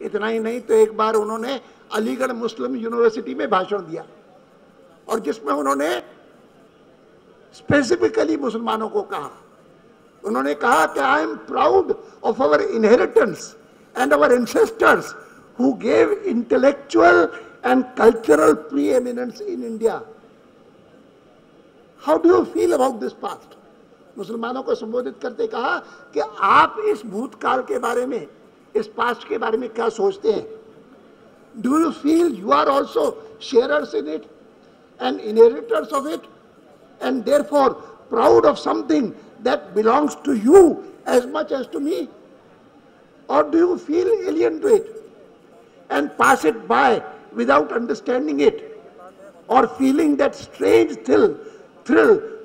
इतना ही नहीं तो एक बार उन्होंने अलीगढ़ मुस्लिम यूनिवर्सिटी में भाषण दिया और जिसमें उन्होंने स्पेसिफिकली मुसलमानों को कहा, उन्होंने कहा कि I am proud of our inheritance and our ancestors who gave intellectual and cultural preeminence in India. How do you feel about this past? मुसलमानों को संबोधित करते कहा कि आप इस भूतकाल के बारे में, इस पास्ट के बारे में क्या सोचते हैं? Do you feel you are also sharers in it and inheritors of it and therefore proud of something that belongs to you as much as to me? Or do you feel alien to it and pass it by without understanding it or feeling that strange thrill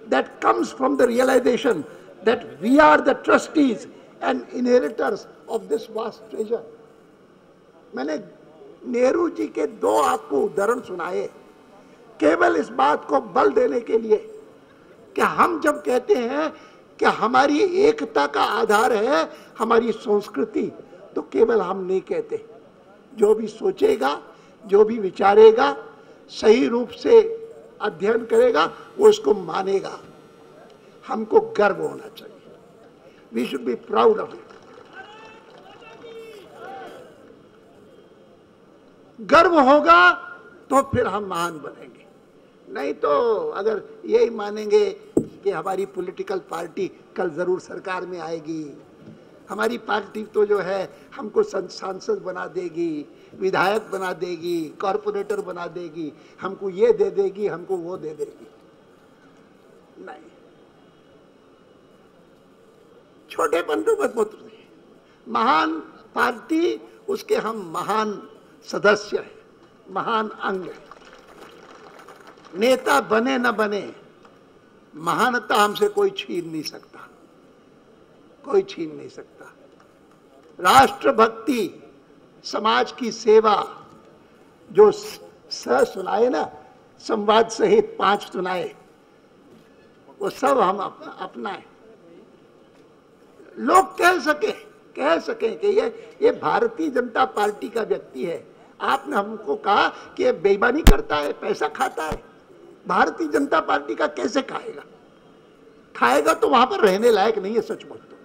that comes from the realization that we are the trustees and inheritors of this vast treasure? मैंने नेहरू जी के दो आपको उदाहरण सुनाए केवल इस बात को बल देने के लिए कि हम जब कहते हैं कि हमारी एकता का आधार है हमारी संस्कृति, तो केवल हम नहीं कहते, जो भी सोचेगा, जो भी विचारेगा, सही रूप से अध्ययन करेगा, वो इसको मानेगा। हमको गर्व होना चाहिए। We should be proud of it. गर्व होगा तो फिर हम महान बनेंगे, नहीं तो अगर यही मानेंगे कि हमारी पॉलिटिकल पार्टी कल जरूर सरकार में आएगी, हमारी पार्टी तो जो है हमको सांसद बना देगी, विधायक बना देगी, कॉर्पोरेटर बना देगी, हमको ये दे देगी, हमको वो दे देगी, नहीं, छोटे बंधु मत। महान पार्टी, उसके हम महान सदस्य हैं, महान अंग हैं। नेता बने न बने, महानता हमसे कोई छीन नहीं सकता, कोई छीन नहीं सकता। राष्ट्रभक्ति, समाज की सेवा, जो सुनाए ना, संवाद सहित 5 सुनाए, वो सब हम अपनाएं। लोग कह सके कि ये भारतीय जनता पार्टी का व्यक्ति है। आपने हमको कहा कि ये बेईमानी करता है, पैसा खाता है, भारतीय जनता पार्टी का कैसे खाएगा? खाएगा तो वहां पर रहने लायक नहीं है, सच बोल तो।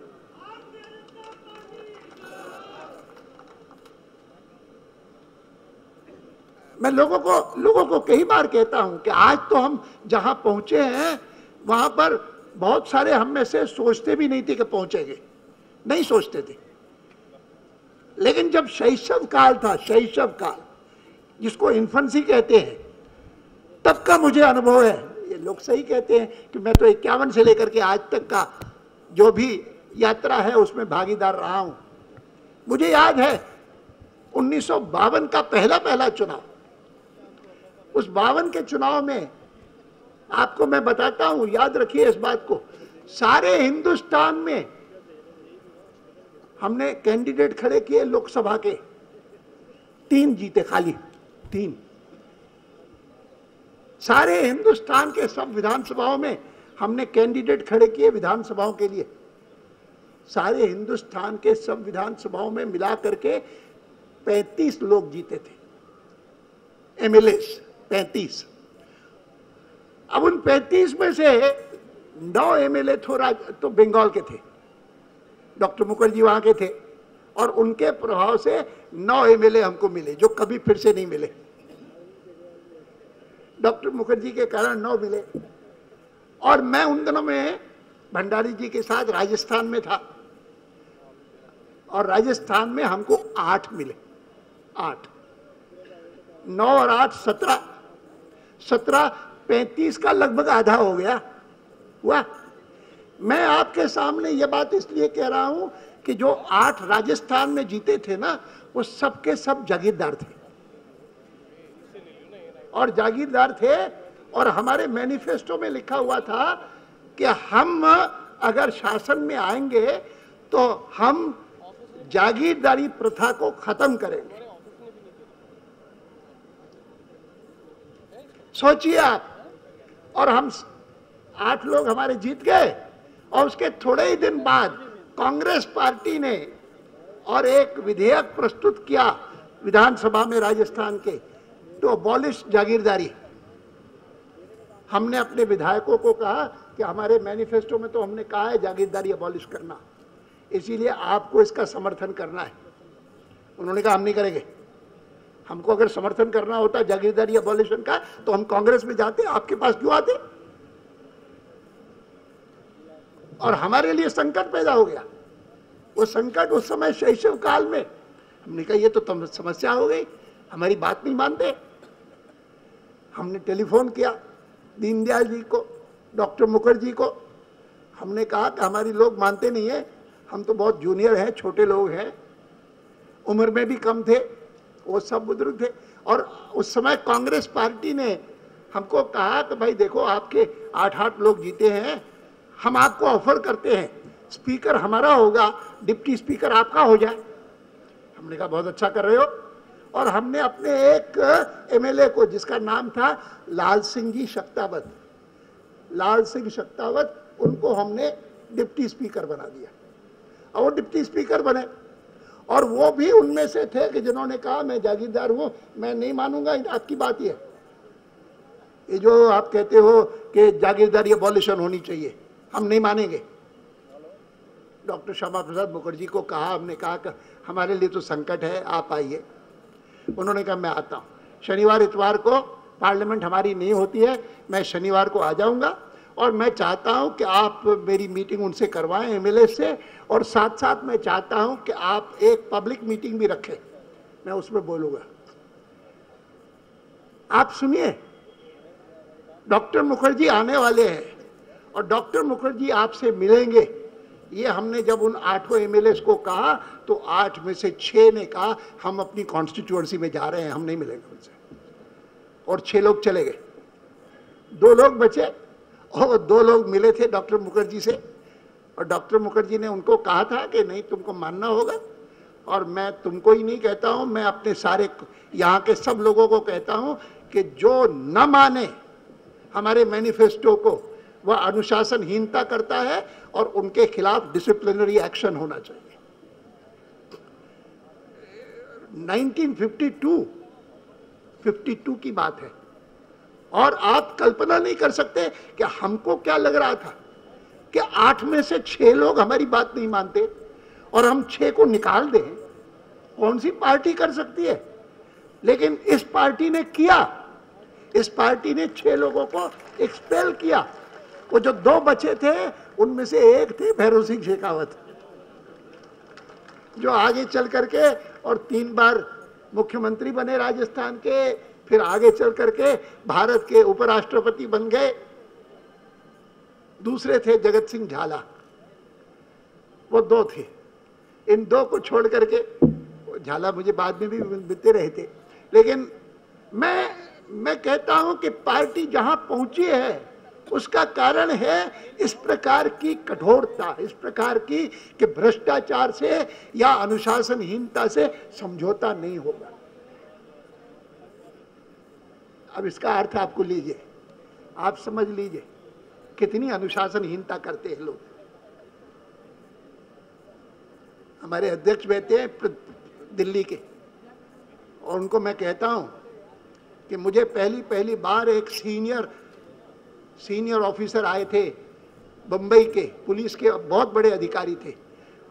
मैं लोगों को कई बार कहता हूं कि आज तो हम जहां पहुंचे हैं वहां पर बहुत सारे हम में से सोचते भी नहीं थे कि पहुंचेंगे, नहीं सोचते थे। लेकिन जब शैशव काल था, शैशव काल जिसको इन्फेंसी कहते हैं, तब का मुझे अनुभव है। ये लोग सही कहते हैं कि मैं तो 51 से लेकर के आज तक का जो भी यात्रा है उसमें भागीदार रहा हूं। मुझे याद है 1952 का पहला चुनाव। उस 52 के चुनाव में आपको मैं बताता हूं, याद रखिए इस बात को, सारे हिंदुस्तान में हमने कैंडिडेट खड़े किए लोकसभा के, 3 जीते, खाली 3। सारे हिंदुस्तान के सब विधानसभाओं में हमने कैंडिडेट खड़े किए विधानसभाओं के लिए। सारे हिंदुस्तान के सब विधानसभाओं में मिला करके 35 लोग जीते थे, एमएलए 35। अब उन 35 में से 9 एमएलए तो बंगाल के थे, डॉक्टर मुखर्जी वहां के थे, और उनके प्रभाव से 9 एमएलए हमको मिले जो कभी फिर से नहीं मिले। डॉक्टर मुखर्जी के कारण 9 मिले। और मैं उन दिनों में भंडारी जी के साथ राजस्थान में था, और राजस्थान में हमको 8 मिले। 8, 9 और 8 17, 35 का लगभग आधा हो गया हुआ। मैं आपके सामने ये बात इसलिए कह रहा हूं कि जो 8 राजस्थान में जीते थे ना, वो सबके सब जागीरदार थे, और जागीरदार थे। और हमारे मैनिफेस्टो में लिखा हुआ था कि हम अगर शासन में आएंगे तो हम जागीरदारी प्रथा को खत्म करेंगे। सोचिए आप, और हम 8 लोग हमारे जीत गए, और उसके थोड़े ही दिन बाद कांग्रेस पार्टी ने और एक विधेयक प्रस्तुत किया विधानसभा में राजस्थान के, टू अबॉलिश जागीरदारी। हमने अपने विधायकों को कहा कि हमारे मैनिफेस्टो में तो हमने कहा है जागीरदारी अबॉलिश करना, इसीलिए आपको इसका समर्थन करना है। उन्होंने कहा हम नहीं करेंगे। हमको अगर समर्थन करना होता जागीरदारी अबॉलिशन का तो हम कांग्रेस में जाते, आपके पास क्यों आते? और हमारे लिए संकट पैदा हो गया। वो संकट उस समय शैशव काल में, हमने कहा ये तो समस्या हो गई, हमारी बात नहीं मानते। हमने टेलीफोन किया दीनदयाल जी को, डॉक्टर मुखर्जी को। हमने कहा कि हमारी लोग मानते नहीं है, हम तो बहुत जूनियर हैं, छोटे लोग हैं, उम्र में भी कम थे, वो सब बुजुर्ग थे। और उस समय कांग्रेस पार्टी ने हमको कहा कि भाई देखो आपके 8-8 लोग जीते हैं, हम आपको ऑफर करते हैं, स्पीकर हमारा होगा, डिप्टी स्पीकर आपका हो जाए। हमने कहा बहुत अच्छा कर रहे हो। और हमने अपने एक एमएलए को, जिसका नाम था लाल सिंह जी शक्तावत, लाल सिंह शक्तावत, उनको हमने डिप्टी स्पीकर बना दिया और वो डिप्टी स्पीकर बने। और वो भी उनमें से थे कि जिन्होंने कहा मैं जागीरदार हूं, मैं नहीं मानूंगा आपकी बात। ये जो आप कहते हो कि जागीरदारी अबॉलिशन होनी चाहिए, हम नहीं मानेंगे। डॉक्टर श्यामा प्रसाद मुखर्जी को कहा, हमने कहा कि हमारे लिए तो संकट है, आप आइए। उन्होंने कहा मैं आता हूँ। शनिवार इतवार को पार्लियामेंट हमारी नहीं होती है, मैं शनिवार को आ जाऊँगा और मैं चाहता हूं कि आप मेरी मीटिंग उनसे करवाएं, एमएलए से, और साथ साथ मैं चाहता हूं कि आप एक पब्लिक मीटिंग भी रखें, मैं उसमें बोलूँगा। आप सुनिए, डॉक्टर मुखर्जी आने वाले हैं और डॉक्टर मुखर्जी आपसे मिलेंगे। ये हमने जब उन 8 एमएलए को कहा तो 8 में से 6 ने कहा हम अपनी कॉन्स्टिट्यूएंसी में जा रहे हैं, हम नहीं मिलेंगे उनसे। और 6 लोग चले गए, 2 लोग बचे और 2 लोग मिले थे डॉक्टर मुखर्जी से। और डॉक्टर मुखर्जी ने उनको कहा था कि नहीं, तुमको मानना होगा। और मैं तुमको ही नहीं कहता हूं, मैं अपने सारे यहाँ के सब लोगों को कहता हूं कि जो न माने हमारे मैनिफेस्टो को, वह अनुशासनहीनता करता है और उनके खिलाफ डिसिप्लिनरी एक्शन होना चाहिए। 1952 की बात है और आप कल्पना नहीं कर सकते कि हमको क्या लग रहा था कि 8 में से 6 लोग हमारी बात नहीं मानते और हम 6 को निकाल दें। कौन सी पार्टी कर सकती है? लेकिन इस पार्टी ने किया। इस पार्टी ने 6 लोगों को एक्सपेल किया। वो जो 2 बचे थे उनमें से एक थे भैरव सिंह शेखावत, जो आगे चल करके और 3 बार मुख्यमंत्री बने राजस्थान के, फिर आगे चल करके भारत के उपराष्ट्रपति बन गए। दूसरे थे जगत सिंह झाला, वो 2 थे। इन 2 को छोड़ करके, झाला मुझे बाद में भी मिलते रहे थे, लेकिन मैं कहता हूं कि पार्टी जहां पहुंची है उसका कारण है इस प्रकार की कठोरता, इस प्रकार की कि भ्रष्टाचार से या अनुशासनहीनता से समझौता नहीं होगा। अब इसका अर्थ आपको लीजिए, आप समझ लीजिए कितनी अनुशासनहीनता करते हैं लोग। हमारे अध्यक्ष बैठे हैं दिल्ली के, और उनको मैं कहता हूं कि मुझे पहली बार एक सीनियर ऑफिसर आए थे बंबई के, पुलिस के बहुत बड़े अधिकारी थे।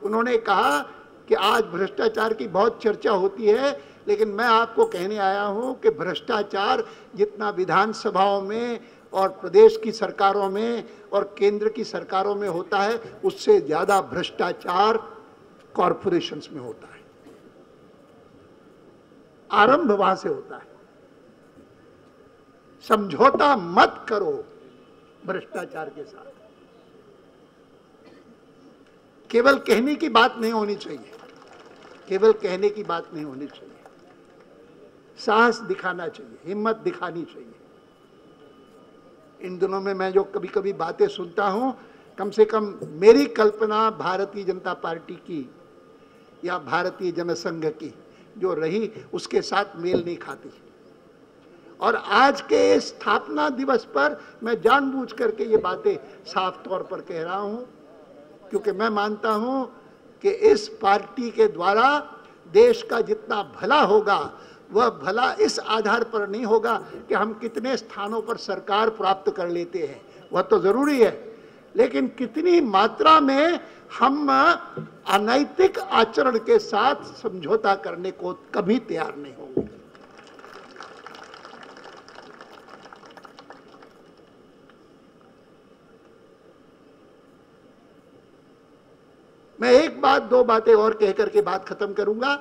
उन्होंने कहा कि आज भ्रष्टाचार की बहुत चर्चा होती है, लेकिन मैं आपको कहने आया हूं कि भ्रष्टाचार जितना विधानसभाओं में और प्रदेश की सरकारों में और केंद्र की सरकारों में होता है, उससे ज्यादा भ्रष्टाचार कॉरपोरेशंस में होता है। आरंभ वहां से होता है। समझौता मत करो भ्रष्टाचार के साथ। केवल कहने की बात नहीं होनी चाहिए, केवल कहने की बात नहीं होनी चाहिए, साहस दिखाना चाहिए, हिम्मत दिखानी चाहिए। इन दिनों में मैं जो कभी कभी बातें सुनता हूं, कम से कम मेरी कल्पना भारतीय जनता पार्टी की या भारतीय जनसंघ की जो रही, उसके साथ मेल नहीं खाती। और आज के स्थापना दिवस पर मैं जानबूझ करके ये बातें साफ तौर पर कह रहा हूं, क्योंकि मैं मानता हूं कि इस पार्टी के द्वारा देश का जितना भला होगा वह भला इस आधार पर नहीं होगा कि हम कितने स्थानों पर सरकार प्राप्त कर लेते हैं, वह तो जरूरी है, लेकिन कितनी मात्रा में हम अनैतिक आचरण के साथ समझौता करने को कभी तैयार नहीं होंगे। मैं एक बात, दो बातें और कहकर के बात खत्म करूंगा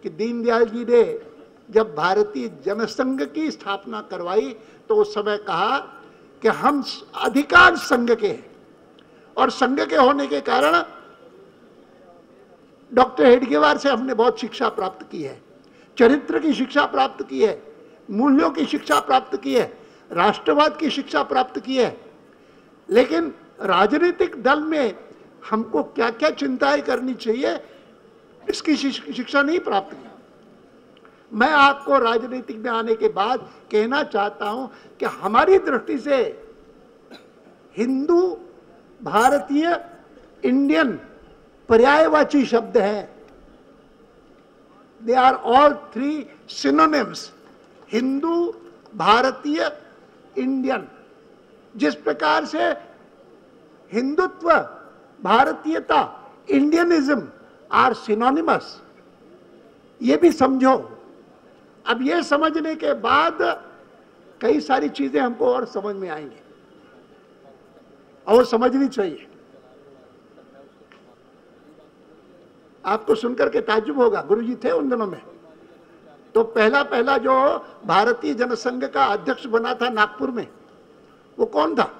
कि दीनदयाल जी ने जब भारतीय जनसंघ की स्थापना करवाई तो उस समय कहा कि हम अधिकांश संघ के हैं और संघ के होने के कारण डॉक्टर हेडगेवार से हमने बहुत शिक्षा प्राप्त की है, चरित्र की शिक्षा प्राप्त की है, मूल्यों की शिक्षा प्राप्त की है, राष्ट्रवाद की शिक्षा प्राप्त की है, लेकिन राजनीतिक दल में हमको क्या क्या चिंताएं करनी चाहिए इसकी शिक्षा नहीं प्राप्त की। मैं आपको राजनीतिक में आने के बाद कहना चाहता हूं कि हमारी दृष्टि से हिंदू, भारतीय, इंडियन पर्यायवाची शब्द हैं। They are all three synonyms, Hindu, भारतीय, इंडियन। जिस प्रकार से हिंदुत्व, भारतीयता, इंडियनिज्म आर सिनोनिमस, ये भी समझो। अब ये समझने के बाद कई सारी चीजें हमको और समझ में आएंगी और समझनी चाहिए। आपको सुनकर के ताज्जुब होगा, गुरुजी थे उन दिनों में, तो पहला जो भारतीय जनसंघ का अध्यक्ष बना था नागपुर में, वो कौन था?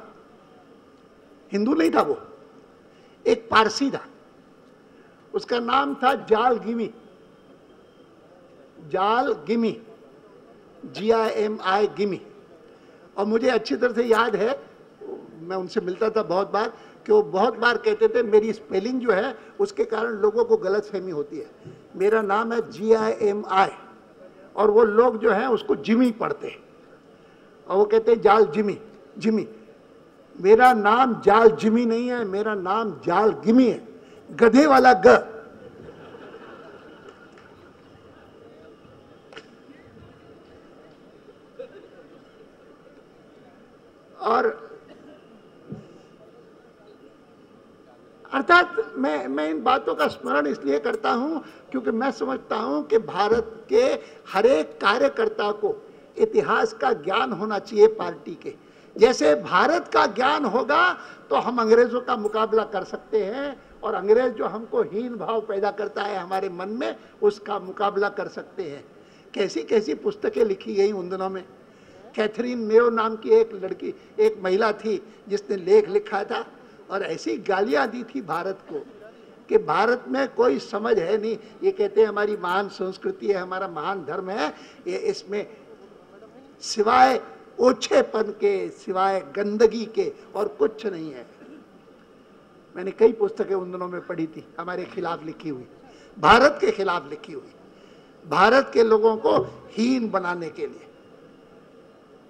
हिंदू नहीं था, वो एक पारसी था। उसका नाम था जाल गिमी, जाल गिमी, GIMI गिमी। और मुझे अच्छी तरह से याद है, मैं उनसे मिलता था बहुत बार, कि वो बहुत बार कहते थे मेरी स्पेलिंग जो है उसके कारण लोगों को गलतफहमी होती है। मेरा नाम है GIMI और वो लोग जो हैं उसको जिमी पढ़ते हैं और वो कहते हैं जाल जिमी, जिमी। मेरा नाम जाल जिमी नहीं है, मेरा नाम जाल गिमी है, गधे वाला ग। और अर्थात मैं इन बातों का स्मरण इसलिए करता हूं क्योंकि मैं समझता हूं कि भारत के हर एक कार्यकर्ता को इतिहास का ज्ञान होना चाहिए पार्टी के। जैसे भारत का ज्ञान होगा तो हम अंग्रेजों का मुकाबला कर सकते हैं और अंग्रेज जो हमको हीन भाव पैदा करता है हमारे मन में, उसका मुकाबला कर सकते हैं। कैसी कैसी पुस्तकें लिखी गई उन दिनों में। कैथरीन मेयो नाम की एक लड़की, एक महिला थी जिसने लेख लिखा था और ऐसी गालियां दी थी भारत को कि भारत में कोई समझ है नहीं। ये कहते हैं हमारी महान संस्कृति है, हमारा महान धर्म है, ये इसमें सिवाय ओछेपन के, सिवाय गंदगी के और कुछ नहीं है। मैंने कई पुस्तकें उन दिनों में पढ़ी थी हमारे खिलाफ लिखी हुई, भारत के खिलाफ लिखी हुई, भारत के लोगों को हीन बनाने के लिए।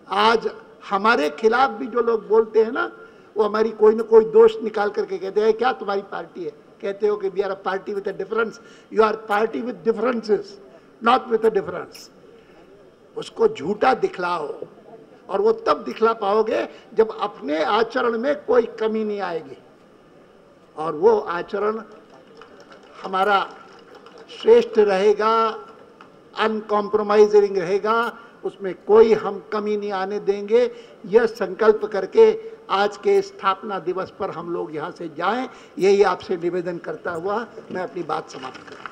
आज हमारे खिलाफ भी जो लोग बोलते हैं ना, वो हमारी कोई ना कोई दोष निकाल करके कहते हैं क्या तुम्हारी पार्टी है? कहते हो कि we are a party with a difference. You are party with differences, not with a difference. उसको झूठा दिखलाओ और वो तब दिखला पाओगे जब अपने आचरण में कोई कमी नहीं आएगी और वो आचरण हमारा श्रेष्ठ रहेगा, अनकॉम्प्रोमाइजिंग रहेगा, उसमें कोई हम कमी नहीं आने देंगे। यह संकल्प करके आज के स्थापना दिवस पर हम लोग यहाँ से जाएं, यही आपसे निवेदन करता हुआ मैं अपनी बात समाप्त करूँ।